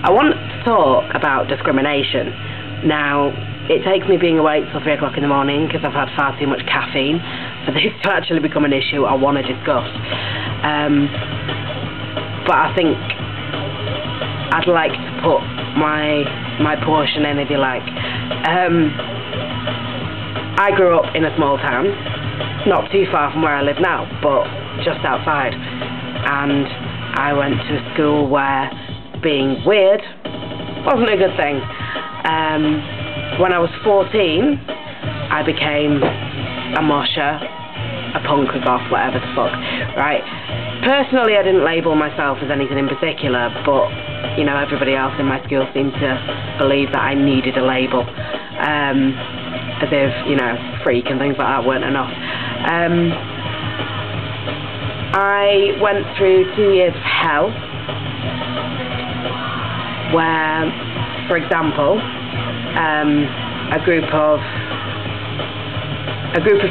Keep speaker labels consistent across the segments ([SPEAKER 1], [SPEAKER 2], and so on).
[SPEAKER 1] I want to talk about discrimination. Now, it takes me being awake till 3 o'clock in the morning because I've had far too much caffeine for this to actually become an issue I want to discuss. But I think I'd like to put my portion in, if you like. I grew up in a small town, not too far from where I live now, but just outside. And I went to a school where being weird wasn't a good thing. When I was 14, I became a mosher, a punk, a goth, whatever the fuck, right? Personally, I didn't label myself as anything in particular, but, you know, everybody else in my school seemed to believe that I needed a label. As if, you know, freak and things like that weren't enough. I went through 2 years of hell, where, for example, a group of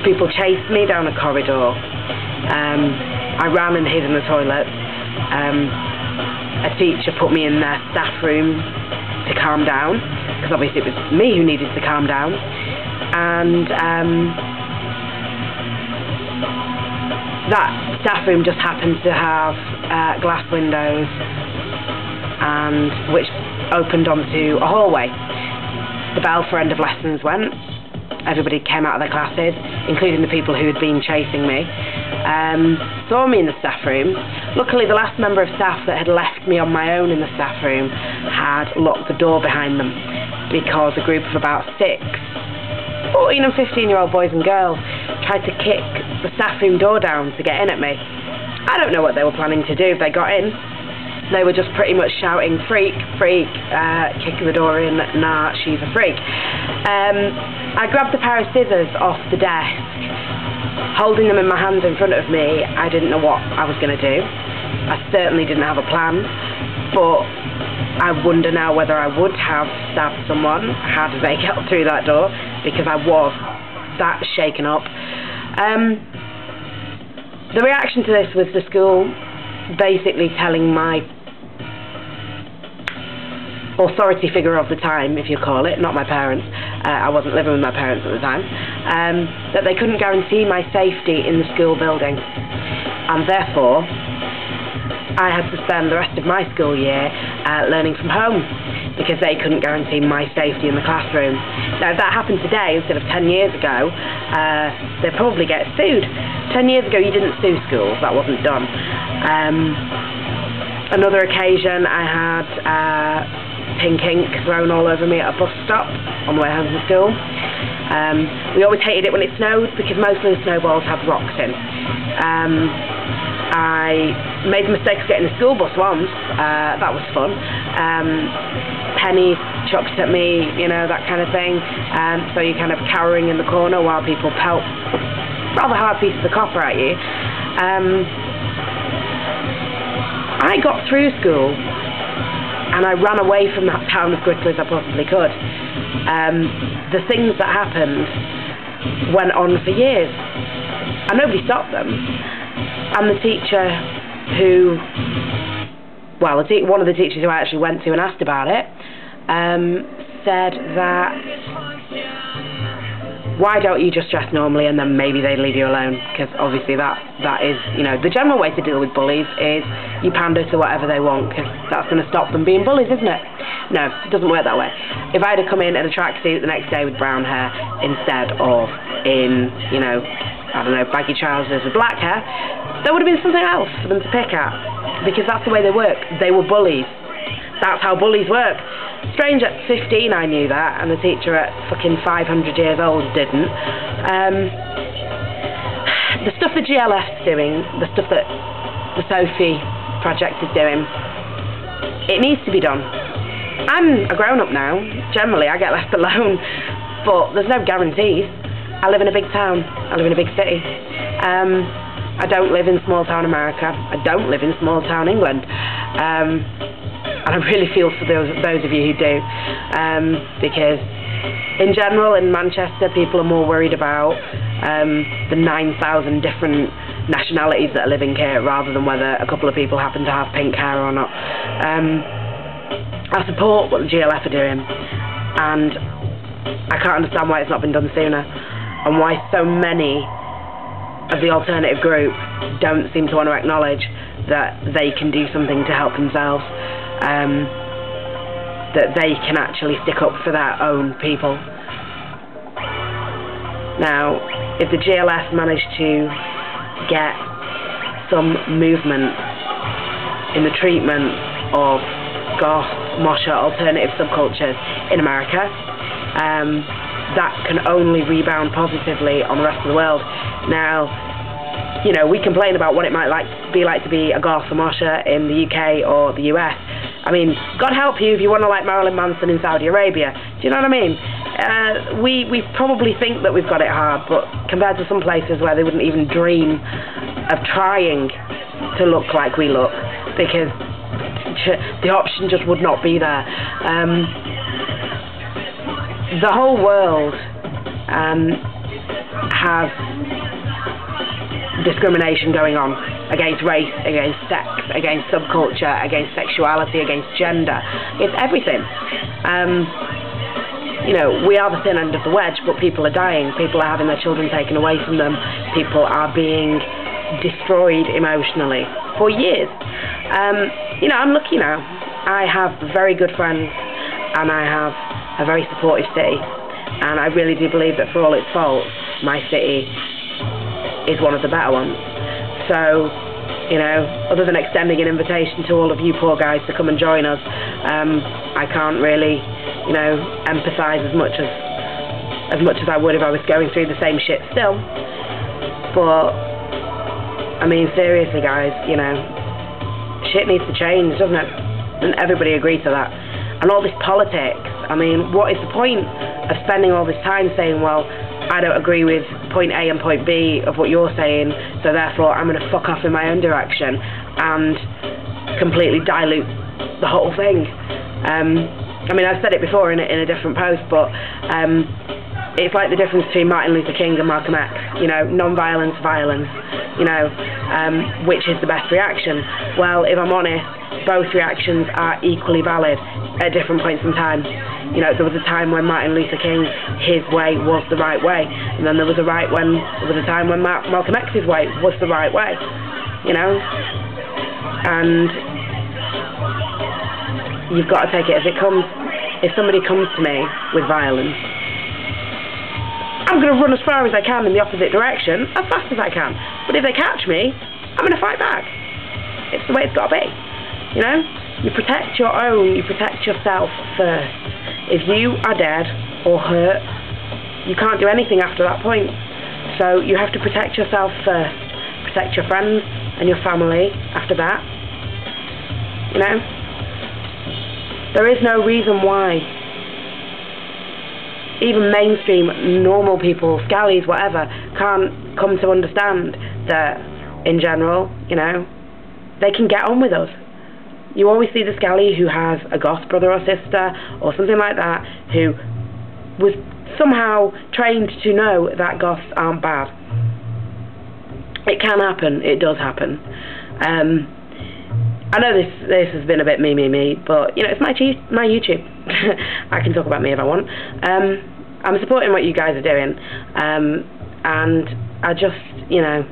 [SPEAKER 1] people chased me down a corridor. I ran and hid in the toilet. A teacher put me in their staff room to calm down, because obviously it was me who needed to calm down. And that staff room just happened to have glass windows, and which opened onto a hallway. The bell for end of lessons went. Everybody came out of their classes, including the people who had been chasing me. Saw me in the staff room. Luckily, the last member of staff that had left me on my own in the staff room had locked the door behind them, because a group of about 6 14 and 15-year-old boys and girls tried to kick the staff room door down to get in at me. I don't know what they were planning to do if they got in. They were just pretty much shouting, freak, freak, kicking the door in, nah, she's a freak. I grabbed a pair of scissors off the desk, holding them in my hands in front of me. I didn't know what I was going to do. I certainly didn't have a plan, but I wonder now whether I would have stabbed someone had they got through that door, because I was that shaken up. The reaction to this was the school basically telling my authority figure of the time, if you call it, not my parents, I wasn't living with my parents at the time, that they couldn't guarantee my safety in the school building, and therefore I had to spend the rest of my school year learning from home, because they couldn't guarantee my safety in the classroom. Now, if that happened today instead of 10 years ago, they'd probably get sued. 10 years ago, you didn't sue schools. That wasn't done. Another occasion, I had pink ink thrown all over me at a bus stop on the way home from school. We always hated it when it snowed, because most of the snowballs had rocks in. I made the mistake of getting the school bus once. That was fun. Pennies chucked at me, you know, that kind of thing. So you're kind of cowering in the corner while people pelt rather hard pieces of copper at you. I got through school and I ran away from that town as quickly as I possibly could. The things that happened went on for years and nobody stopped them. And the teacher who, well, one of the teachers who I actually went to and asked about it, said that, why don't you just dress normally and then maybe they'd leave you alone? Because obviously that is, you know, the general way to deal with bullies is you pander to whatever they want, because that's going to stop them being bullies, isn't it? No, it doesn't work that way. If I'd have come in a tracksuit the next day with brown hair instead of in, you know, I don't know, baggy trousers with black hair, there would have been something else for them to pick at, because that's the way they work. They were bullies. That's how bullies work. Strange, at 15 I knew that, and the teacher at fucking 500 years old didn't. The stuff the GLF's doing, the stuff that the Sophie project is doing, it needs to be done. I'm a grown-up now. Generally, I get left alone, but there's no guarantees. I live in a big town. I live in a big city. I don't live in small-town America. I don't live in small-town England. And I really feel for those of you who do. Because in general, in Manchester, people are more worried about the 9,000 different nationalities that are living here, rather than whether a couple of people happen to have pink hair or not. I support what the GLF are doing, and I can't understand why it's not been done sooner, and why so many of the alternative group don't seem to want to acknowledge that they can do something to help themselves, that they can actually stick up for their own people. Now, if the GLF manage to get some movement in the treatment of goth, mosher, alternative subcultures in America, that can only rebound positively on the rest of the world. Now, you know, we complain about what it might be like to be a goth or mosher in the UK or the US. I mean, God help you if you want to like Marilyn Manson in Saudi Arabia. Do you know what I mean? We probably think that we've got it hard, but compared to some places where they wouldn't even dream of trying to look like we look, because the option just would not be there. The whole world has discrimination going on against race, against sex, against subculture, against sexuality, against gender, against everything. You know, we are the thin end of the wedge, but people are dying, people are having their children taken away from them, people are being destroyed emotionally for years. You know, I'm lucky now. I have very good friends, and I have a very supportive city, and I really do believe that for all its faults, my city is one of the better ones. So, you know, other than extending an invitation to all of you poor guys to come and join us, I can't really, you know, empathise as much as I would if I was going through the same shit still. But I mean, seriously, guys, you know, shit needs to change, doesn't it? And everybody agreed to that. And all this politics, I mean, what is the point of spending all this time saying, well, I don't agree with point A and point B of what you're saying, so therefore I'm going to fuck off in my own direction and completely dilute the whole thing. I mean, I've said it before in a different post, but it's like the difference between Martin Luther King and Malcolm X. You know, non-violence, violence. You know, which is the best reaction? Well, if I'm honest, both reactions are equally valid at different points in time. You know, there was a time when Martin Luther King, his way was the right way, and then there was a time when Malcolm X's way was the right way. You know, and you've got to take it as it comes. If somebody comes to me with violence, I'm going to run as far as I can in the opposite direction, as fast as I can. But if they catch me, I'm going to fight back. It's the way it's got to be. You know? You protect your own, you protect yourself first. If you are dead or hurt, you can't do anything after that point. So you have to protect yourself first. Protect your friends and your family after that. You know? There is no reason why even mainstream, normal people, scallies, whatever, can't come to understand that, in general, you know, they can get on with us. You always see the scally who has a goth brother or sister, or something like that, who was somehow trained to know that goths aren't bad. It can happen, it does happen. I know this has been a bit me, but, you know, it's my YouTube. I can talk about me if I want. I'm supporting what you guys are doing, and I just, you know,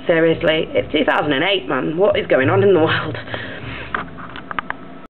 [SPEAKER 1] seriously, it's 2008, man. What is going on in the world?